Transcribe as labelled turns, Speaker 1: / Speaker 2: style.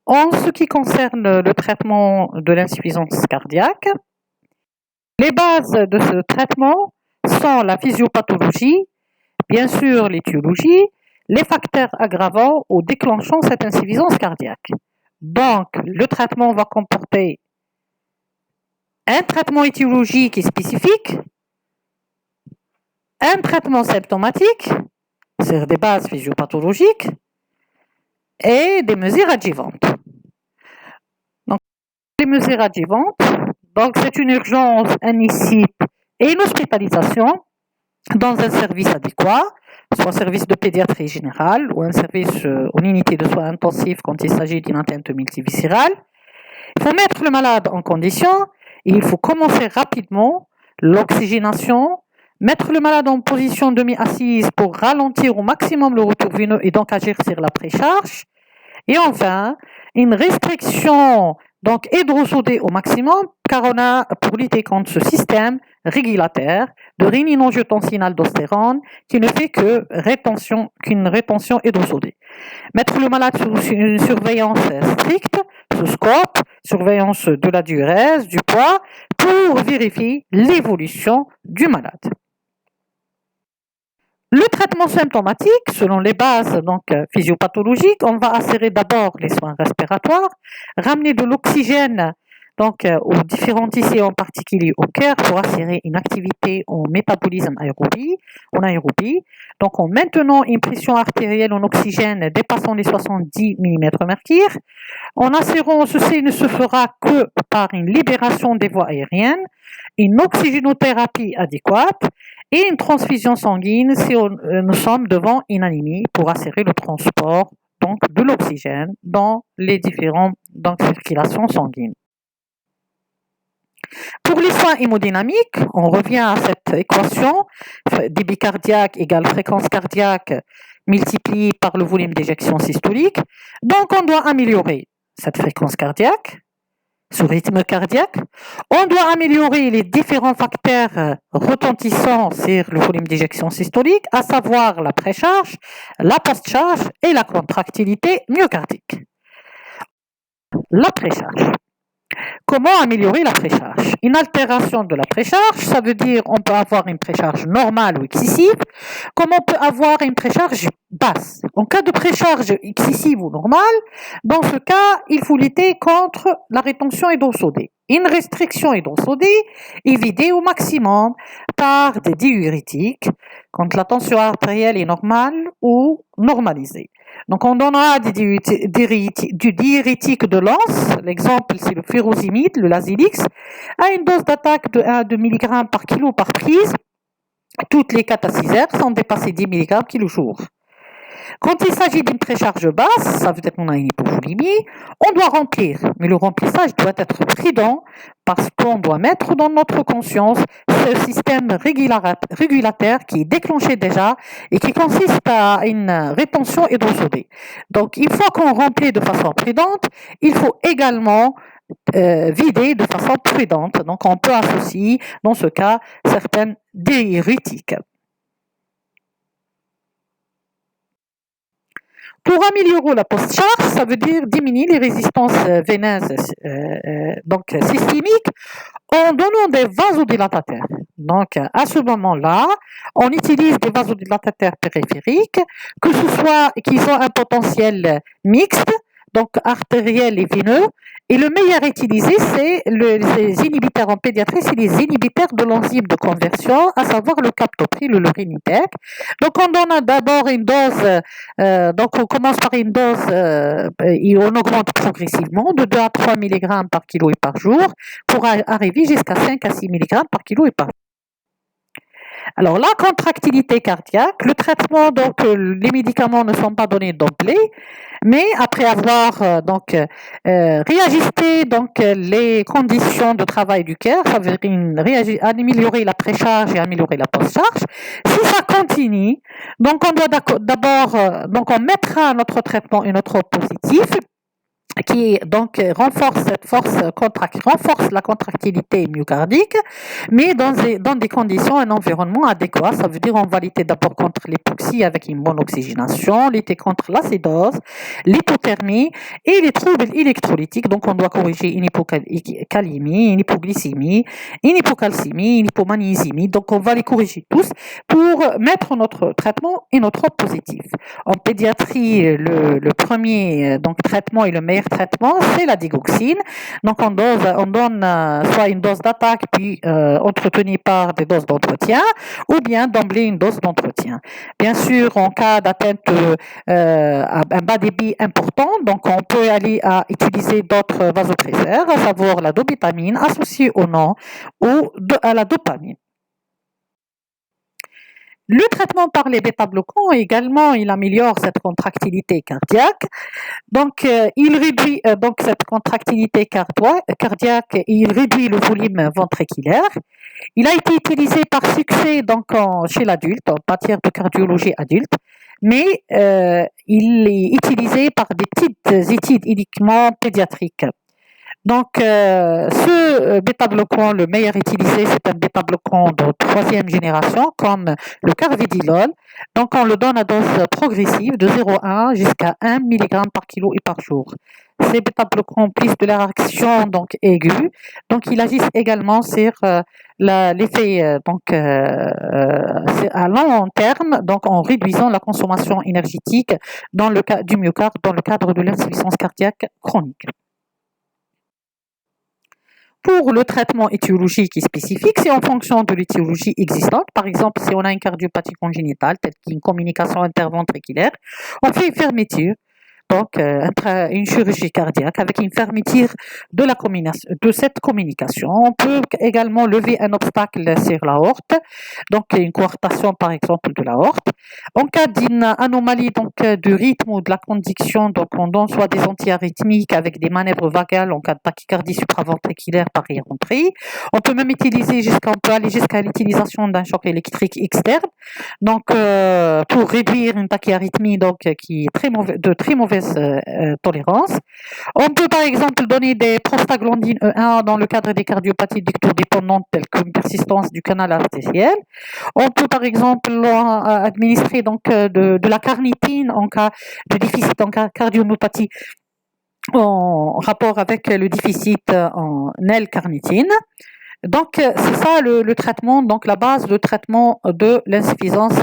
Speaker 1: En ce qui concerne le traitement de l'insuffisance cardiaque, les bases de ce traitement sont la physiopathologie, bien sûr l'étiologie, les facteurs aggravants ou déclenchant cette insuffisance cardiaque. Donc, le traitement va comporter un traitement étiologique et spécifique, un traitement symptomatique, c'est-à-dire des bases physiopathologiques, et des mesures adjuvantes. Donc, les mesures adjuvantes, donc c'est une urgence, un ICIP et une hospitalisation dans un service adéquat, soit un service de pédiatrie générale ou un service ou une unité de soins intensifs quand il s'agit d'une atteinte multiviscérale. Il faut mettre le malade en condition et il faut commencer rapidement l'oxygénation, mettre le malade en position demi-assise pour ralentir au maximum le retour veineux et donc agir sur la précharge. Et enfin, une restriction donc hydrosodée au maximum, car on a, pour lutter contre ce système régulateur de rénine-angiotensin-aldostérone qui ne fait qu'une rétention hydrosodée. Mettre le malade sous une surveillance stricte, sous scope, surveillance de la diurèse, du poids, pour vérifier l'évolution du malade. Le traitement symptomatique, selon les bases physiopathologiques, on va assurer d'abord les soins respiratoires, ramener de l'oxygène aux différents tissus, en particulier au cœur, pour assurer une activité en métabolisme en aérobie. Donc en maintenant une pression artérielle en oxygène dépassant les 70 mmHg. En assurant ceci ne se fera que par une libération des voies aériennes, une oxygénothérapie adéquate et une transfusion sanguine si nous sommes devant une anémie pour assurer le transport de l'oxygène dans les différentes circulations sanguines. Pour les soins hémodynamiques, on revient à cette équation, débit cardiaque égale fréquence cardiaque multiplié par le volume d'éjection systolique. Donc on doit améliorer cette fréquence cardiaque, ce rythme cardiaque. On doit améliorer les différents facteurs retentissants sur le volume d'éjection systolique, à savoir la précharge, la post-charge et la contractilité myocardique. La précharge. Comment améliorer la précharge? Une altération de la précharge, ça veut dire on peut avoir une précharge normale ou excessive, comme on peut avoir une précharge basse. En cas de précharge excessive ou normale, dans ce cas, il faut lutter contre la rétention hydrosodée. Une restriction hydrosodée est vidée au maximum par des diurétiques quand la tension artérielle est normale ou normalisée. Donc on donnera du diurétique de lance, l'exemple c'est le furosémide, le Lasix, à une dose d'attaque de 1 à 2 mg par kilo par prise, toutes les 4 à 6 heures sans dépasser 10 mg kilo jour. Quand il s'agit d'une précharge basse, ça veut dire qu'on a une hypoglycémie, on doit remplir, mais le remplissage doit être prudent parce qu'on doit mettre dans notre conscience ce système régulateur qui est déclenché déjà et qui consiste à une rétention hydrosodée. Donc, une fois qu'on remplit de façon prudente, il faut également vider de façon prudente. Donc, on peut associer, dans ce cas, certaines diurétiques. Pour améliorer la post-charge, ça veut dire diminuer les résistances veineuses systémiques en donnant des vasodilatateurs. Donc, à ce moment-là, on utilise des vasodilatateurs périphériques, que ce soit qu'ils ont un potentiel mixte, donc artériel et veineux. Et le meilleur à utiliser, c'est les inhibiteurs en pédiatrie, c'est les inhibiteurs de l'enzyme de conversion, à savoir le captopril ou le Rinitec. Donc on donne d'abord une dose, on commence par une dose et on augmente progressivement de 2 à 3 mg par kilo et par jour pour arriver jusqu'à 5 à 6 mg par kilo et par jour. Alors la contractilité cardiaque, le traitement, les médicaments ne sont pas donnés d'emblée, mais après avoir réajusté les conditions de travail du cœur, ça veut dire améliorer la précharge et améliorer la post-charge. Si ça continue, donc on doit d'abord on mettra notre traitement un autre positif. qui donc renforce renforce la contractilité myocardique, mais dans des conditions, un environnement adéquat. Ça veut dire on va lutter d'abord contre l'hypoxie avec une bonne oxygénation, lutter contre l'acidose, l'hypothermie et les troubles électrolytiques. Donc on doit corriger une hypocalémie, une hypoglycémie, une hypocalcémie, une hypomagnésémie. Donc on va les corriger tous pour mettre notre traitement et notre positif. En pédiatrie, le premier donc traitement et le meilleur traitement, c'est la digoxine. Donc on donne soit une dose d'attaque puis entretenue par des doses d'entretien, ou bien d'emblée une dose d'entretien. Bien sûr, en cas d'atteinte à un bas débit important, donc on peut aller à utiliser d'autres vasopresseurs, à savoir la dopamine associée au nom ou à la dopamine. Le traitement par les bêta-bloquants également, il améliore cette contractilité cardiaque. Donc, il réduit donc cette contractilité cardiaque et il réduit le volume ventriculaire. Il a été utilisé par succès donc chez l'adulte, en matière de cardiologie adulte, mais il est utilisé par des petites études uniquement pédiatriques. Donc, ce bêta-bloquant, le meilleur utilisé, c'est un bêta-bloquant de troisième génération, comme le carvedilol. Donc, on le donne à dose progressive de 0,1 jusqu'à 1 mg par kilo et par jour. Ces bêta-bloquants plissent de leur action donc aiguë, donc ils agissent également sur l'effet à long terme, donc en réduisant la consommation énergétique dans le cas du myocarde dans le cadre de l'insuffisance cardiaque chronique. Pour le traitement étiologique et spécifique, c'est en fonction de l'étiologie existante. Par exemple, si on a une cardiopathie congénitale, telle qu'une communication interventriculaire, on fait une fermeture, donc une chirurgie cardiaque avec une fermeture de cette communication. On peut également lever un obstacle sur l'aorte, donc une coartation par exemple de l'aorte. En cas d'une anomalie donc du rythme ou de la conduction, donc on donne soit des antiarythmiques avec des manœuvres vagales en cas de tachycardie supraventriculaire par entrée. On peut même aller jusqu'à l'utilisation d'un choc électrique externe, donc pour réduire une tachyarrhythmie donc qui est de très mauvaise tolérance. On peut par exemple donner des prostaglandines E1 dans le cadre des cardiopathies ductodépendantes telles qu'une persistance du canal artériel. On peut par exemple administrer donc de la carnitine en cas de déficit en cardiomyopathie en rapport avec le déficit en L-carnitine. Donc c'est ça le traitement, donc la base de traitement de l'insuffisance